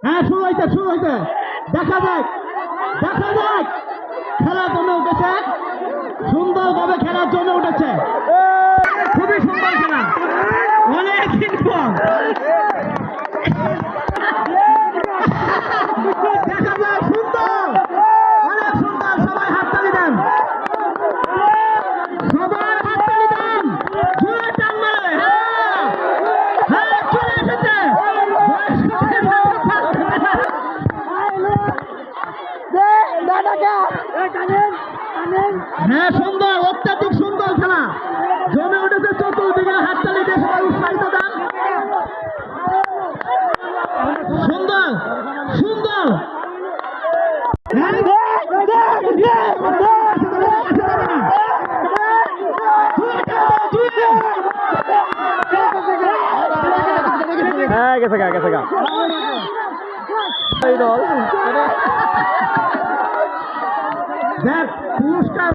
হ্যাঁ, শুরু হইতে দেখা যাক, দেখা যাক। খেলা জমে উঠেছে, সুন্দরভাবে খেলা জমে উঠেছে, খুবই সুন্দর খেলা, অনেক ইনফর্ম। দেখা যায় সুন্দর, অনেক সুন্দর। সবাই হাততালি দেন, সবাই হাততালি দেন, জোরে টান মারে। হ্যাঁ, হ্যাঁ, চলে এসেছে হ্যাঁ, সুন্দর, অত্যাধিক সুন্দর খেলা জমে উঠেছে। চতুর্দিকে হাততালি দিয়ে সবাই উৎসাহিত দেন। সুন্দর সুন্দর। হ্যাঁ, গেছে গা গেছে গা এই দল দেখ পুরস্কার